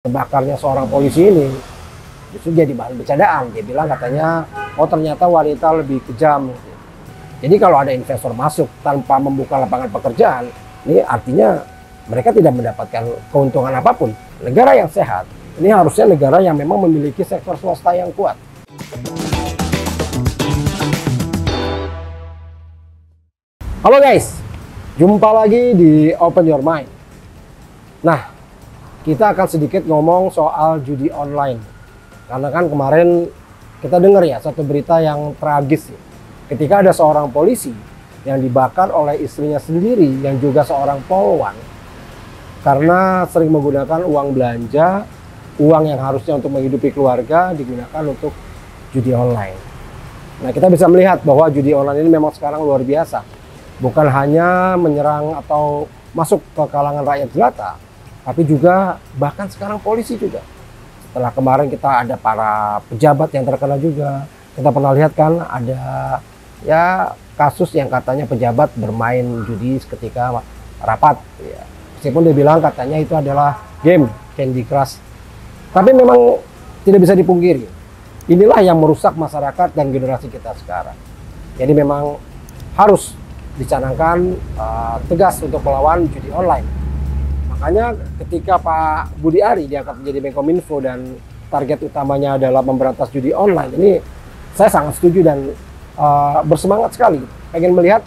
Terbakarnya seorang polisi ini justru jadi bahan bercandaan. Dia bilang katanya, oh ternyata wanita lebih kejam. Jadi kalau ada investor masuk tanpa membuka lapangan pekerjaan, ini artinya mereka tidak mendapatkan keuntungan apapun. Negara yang sehat, ini harusnya negara yang memang memiliki sektor swasta yang kuat. Halo guys, jumpa lagi di Open Your Mind. Nah, kita akan sedikit ngomong soal judi online. Karena kan kemarin kita dengar ya satu berita yang tragis ya. Ketika ada seorang polisi yang dibakar oleh istrinya sendiri yang juga seorang polwan karena sering menggunakan uang belanja, uang yang harusnya untuk menghidupi keluarga digunakan untuk judi online. Nah, kita bisa melihat bahwa judi online ini memang sekarang luar biasa. Bukan hanya menyerang atau masuk ke kalangan rakyat jelata, tapi juga bahkan sekarang polisi juga. Setelah kemarin kita ada para pejabat yang terkena juga. Kita pernah lihat kan ada ya kasus yang katanya pejabat bermain judi ketika rapat ya. Meskipun dia bilang katanya itu adalah game Candy Crush. Tapi memang tidak bisa dipungkiri. Inilah yang merusak masyarakat dan generasi kita sekarang. Jadi memang harus dicanangkan tegas untuk melawan judi online. Makanya ketika Pak Budi Ari diangkat menjadi Menkominfo dan target utamanya adalah memberantas judi online, ini saya sangat setuju dan bersemangat sekali. Pengen melihat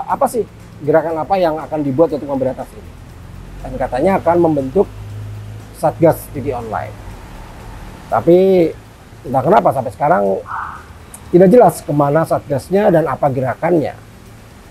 apa sih gerakan apa yang akan dibuat untuk memberantas ini. Dan katanya akan membentuk Satgas judi online. Tapi entah kenapa sampai sekarang tidak jelas kemana Satgasnya dan apa gerakannya.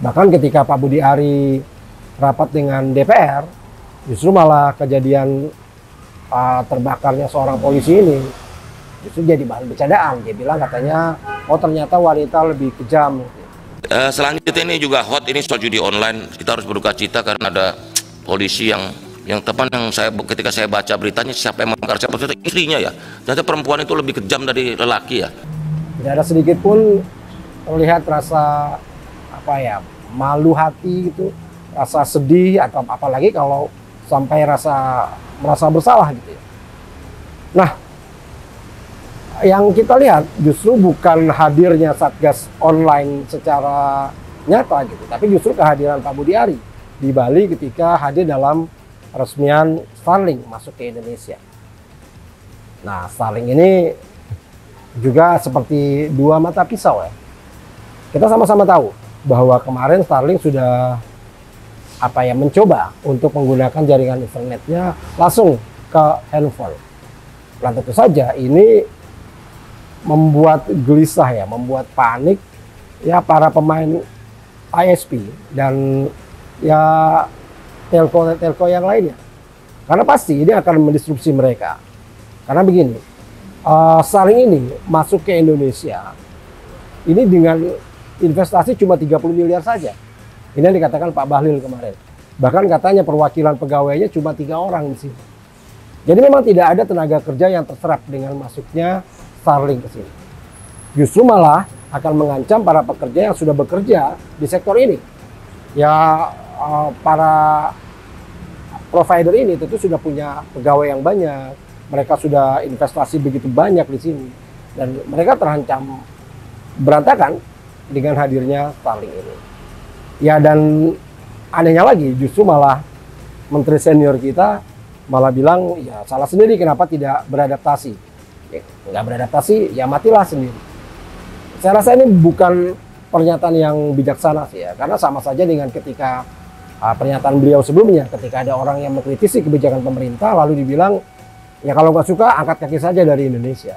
Bahkan ketika Pak Budi Ari rapat dengan DPR, justru malah kejadian terbakarnya seorang polisi ini justru jadi bahan bercandaan. Dia bilang katanya, oh ternyata wanita lebih kejam. Selanjutnya ini juga hot, ini soal judi online. Kita harus berduka cita karena ada polisi yang teman yang ketika saya baca beritanya, siapa yang membakar siapa, ternyata istrinya ya. Ternyata perempuan itu lebih kejam dari lelaki ya. Tidak ada sedikit pun terlihat rasa apa ya, malu hati gitu, rasa sedih atau apalagi kalau sampai merasa bersalah gitu ya. Nah, yang kita lihat justru bukan hadirnya Satgas online secara nyata gitu, tapi justru kehadiran Pak Budi Ari di Bali ketika hadir dalam peresmian Starlink masuk ke Indonesia. Nah, Starlink ini juga seperti dua mata pisau ya. Kita sama-sama tahu bahwa kemarin Starlink sudah mencoba untuk menggunakan jaringan internetnya langsung ke handphone. Dan tentu saja ini membuat gelisah ya, membuat panik ya para pemain ISP dan ya telco yang lainnya. Karena pasti ini akan mendisrupsi mereka. Karena begini, Starlink ini masuk ke Indonesia ini dengan investasi cuma 30 miliar saja. Ini yang dikatakan Pak Bahlil kemarin. Bahkan katanya perwakilan pegawainya cuma 3 orang di sini. Jadi memang tidak ada tenaga kerja yang terserap dengan masuknya Starlink ke sini. Justru malah akan mengancam para pekerja yang sudah bekerja di sektor ini. Ya para provider ini tentu sudah punya pegawai yang banyak. Mereka sudah investasi begitu banyak di sini. Dan mereka terancam berantakan dengan hadirnya Starlink ini. Ya, dan anehnya lagi justru malah menteri senior kita malah bilang ya salah sendiri kenapa tidak beradaptasi. Ya, nggak beradaptasi ya matilah sendiri. Saya rasa ini bukan pernyataan yang bijaksana sih ya, karena sama saja dengan ketika pernyataan beliau sebelumnya ketika ada orang yang mengkritisi kebijakan pemerintah lalu dibilang ya kalau nggak suka angkat kaki saja dari Indonesia.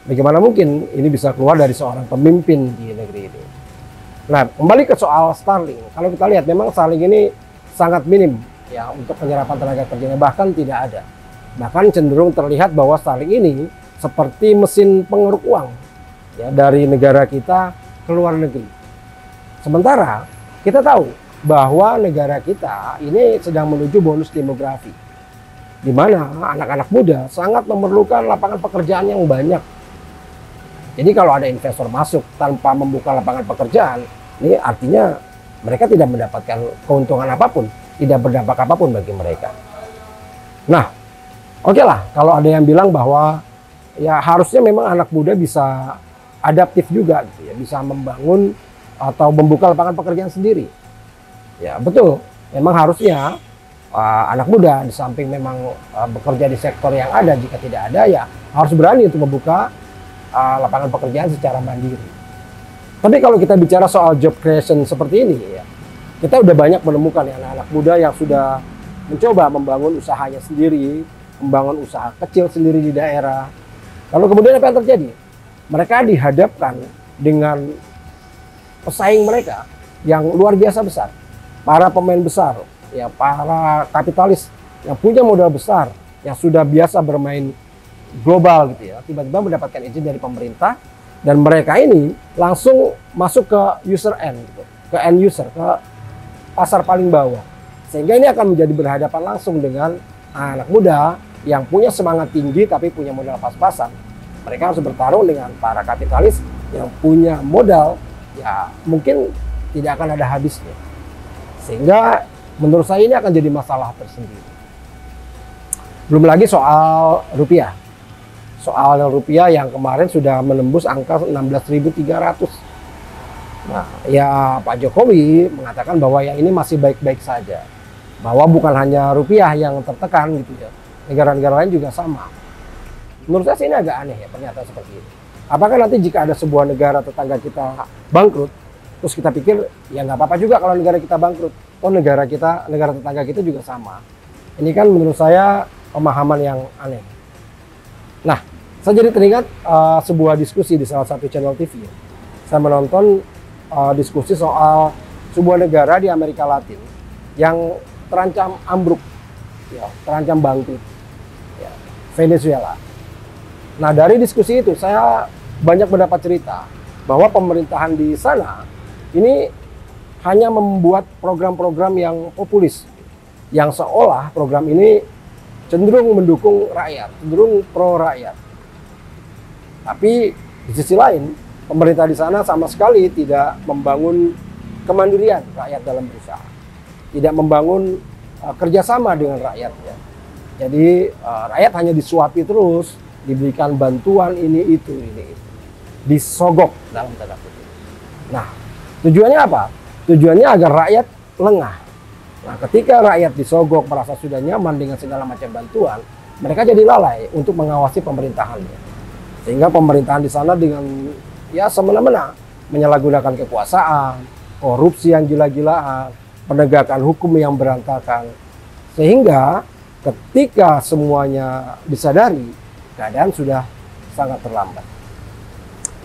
Bagaimana mungkin ini bisa keluar dari seorang pemimpin di negeri ini? Nah, kembali ke soal Starlink. Kalau kita lihat memang Starlink ini sangat minim ya untuk penyerapan tenaga kerjanya, bahkan tidak ada. Bahkan cenderung terlihat bahwa Starlink ini seperti mesin pengeruk uang ya dari negara kita ke luar negeri. Sementara kita tahu bahwa negara kita ini sedang menuju bonus demografi, di mana anak-anak muda sangat memerlukan lapangan pekerjaan yang banyak. Jadi kalau ada investor masuk tanpa membuka lapangan pekerjaan, ini artinya mereka tidak mendapatkan keuntungan apapun, tidak berdampak apapun bagi mereka. Nah, Oke lah, kalau ada yang bilang bahwa ya harusnya memang anak muda bisa adaptif juga gitu ya, bisa membangun atau membuka lapangan pekerjaan sendiri. Ya betul, memang harusnya anak muda di samping memang bekerja di sektor yang ada, jika tidak ada ya harus berani untuk membuka lapangan pekerjaan secara mandiri. Tapi kalau kita bicara soal job creation seperti ini ya, kita udah banyak menemukan ya anak-anak muda yang sudah mencoba membangun usahanya sendiri, membangun usaha kecil sendiri di daerah. Lalu kemudian apa yang terjadi? Mereka dihadapkan dengan pesaing mereka yang luar biasa besar. Para pemain besar, ya para kapitalis yang punya modal besar, yang sudah biasa bermain global gitu ya, tiba-tiba mendapatkan izin dari pemerintah dan mereka ini langsung masuk ke user end, gitu, ke end user, ke pasar paling bawah. Sehingga ini akan menjadi berhadapan langsung dengan anak muda yang punya semangat tinggi tapi punya modal pas-pasan. Mereka harus bertarung dengan para kapitalis yang punya modal ya mungkin tidak akan ada habisnya. Sehingga menurut saya ini akan jadi masalah tersendiri. Belum lagi soal rupiah. Soal rupiah yang kemarin sudah menembus angka 16.300. Nah, ya Pak Jokowi mengatakan bahwa yang ini masih baik-baik saja. Bahwa bukan hanya rupiah yang tertekan gitu ya. Negara-negara lain juga sama. Menurut saya sih ini agak aneh ya pernyataan seperti ini. Apakah nanti jika ada sebuah negara tetangga kita bangkrut, terus kita pikir ya nggak apa-apa juga kalau negara kita bangkrut. Oh negara tetangga kita juga sama. Ini kan menurut saya pemahaman yang aneh. Nah, saya jadi teringat sebuah diskusi di salah satu channel TV. Saya menonton diskusi soal sebuah negara di Amerika Latin yang terancam ambruk, ya, terancam bangkrut, ya, Venezuela. Nah, dari diskusi itu saya banyak mendapat cerita bahwa pemerintahan di sana ini hanya membuat program-program yang populis, yang seolah program ini cenderung mendukung rakyat, cenderung pro rakyat. Tapi di sisi lain, pemerintah di sana sama sekali tidak membangun kemandirian rakyat dalam berusaha, tidak membangun kerjasama dengan rakyat. Ya. Jadi rakyat hanya disuapi terus, diberikan bantuan ini itu, disogok dalam tanda kutip. Nah, tujuannya apa? Tujuannya agar rakyat lengah. Nah, ketika rakyat disogok merasa sudah nyaman dengan segala macam bantuan, mereka jadi lalai untuk mengawasi pemerintahannya. Sehingga pemerintahan di sana dengan ya semena-mena menyalahgunakan kekuasaan, korupsi yang gila-gilaan, penegakan hukum yang berantakan. Sehingga ketika semuanya disadari, keadaan sudah sangat terlambat.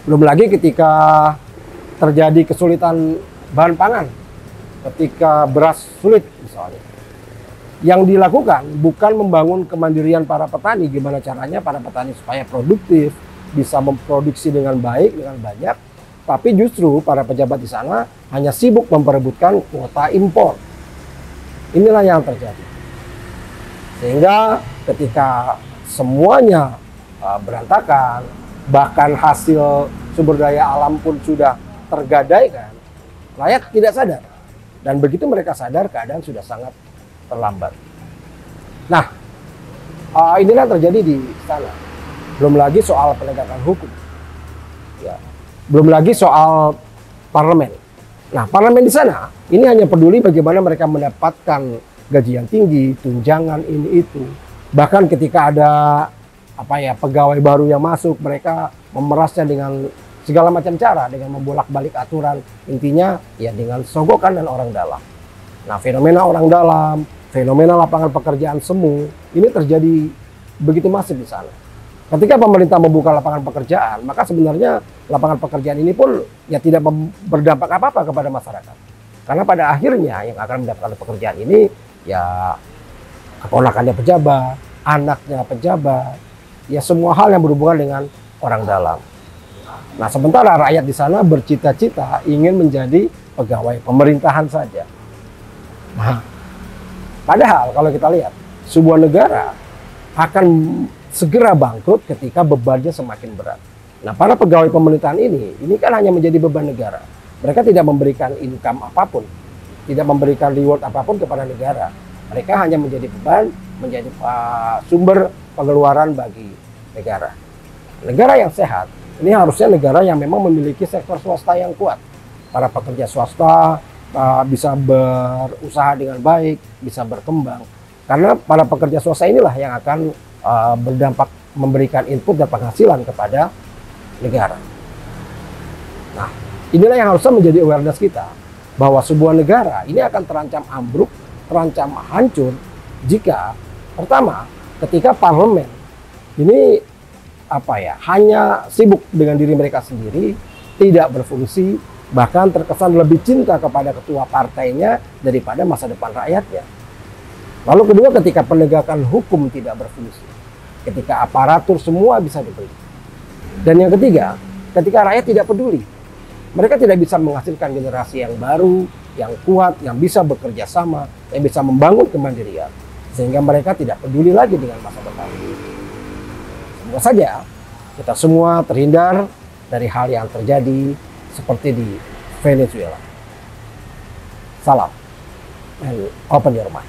Belum lagi ketika terjadi kesulitan bahan pangan, ketika beras sulit misalnya. Yang dilakukan bukan membangun kemandirian para petani, gimana caranya para petani supaya produktif, bisa memproduksi dengan baik, dengan banyak, tapi justru para pejabat di sana hanya sibuk memperebutkan kuota impor. Inilah yang terjadi. Sehingga ketika semuanya berantakan, bahkan hasil sumber daya alam pun sudah tergadaikan, rakyat tidak sadar. Dan begitu mereka sadar, keadaan sudah sangat terlambat. Nah, inilah yang terjadi di sana. Belum lagi soal penegakan hukum. Ya. Belum lagi soal parlemen. Nah, parlemen di sana ini hanya peduli bagaimana mereka mendapatkan gaji yang tinggi, tunjangan ini itu. Bahkan ketika ada pegawai baru yang masuk, mereka memerasnya dengan segala macam cara, dengan membolak-balik aturan. Intinya ya dengan sogokan dan orang dalam. Nah, fenomena orang dalam, fenomena lapangan pekerjaan semu ini terjadi begitu masif di sana. Ketika pemerintah membuka lapangan pekerjaan, maka sebenarnya lapangan pekerjaan ini pun ya tidak berdampak apa-apa kepada masyarakat. Karena pada akhirnya yang akan mendapatkan pekerjaan ini ya keponakannya pejabat, anaknya pejabat, ya semua hal yang berhubungan dengan orang dalam. Nah, sementara rakyat di sana bercita-cita ingin menjadi pegawai pemerintahan saja. Nah, padahal kalau kita lihat, sebuah negara akan segera bangkrut ketika bebannya semakin berat. Nah, para pegawai pemerintahan ini kan hanya menjadi beban negara. Mereka tidak memberikan income apapun, tidak memberikan reward apapun kepada negara. Mereka hanya menjadi beban, menjadi sumber pengeluaran bagi negara. Negara yang sehat, ini harusnya negara yang memang memiliki sektor swasta yang kuat. Para pekerja swasta bisa berusaha dengan baik, bisa berkembang. Karena para pekerja swasta inilah yang akan berdampak memberikan input dan penghasilan kepada negara. Nah, inilah yang harusnya menjadi awareness kita, bahwa sebuah negara ini akan terancam ambruk, terancam hancur jika pertama, ketika parlemen ini hanya sibuk dengan diri mereka sendiri, tidak berfungsi, bahkan terkesan lebih cinta kepada ketua partainya daripada masa depan rakyatnya. Lalu kedua, ketika penegakan hukum tidak berfungsi, ketika aparatur semua bisa dibeli. Dan yang ketiga, ketika rakyat tidak peduli, mereka tidak bisa menghasilkan generasi yang baru, yang kuat, yang bisa bekerja sama, yang bisa membangun kemandirian, sehingga mereka tidak peduli lagi dengan masa depan. Semoga saja kita semua terhindar dari hal yang terjadi seperti di Venezuela. Salam and open your mind.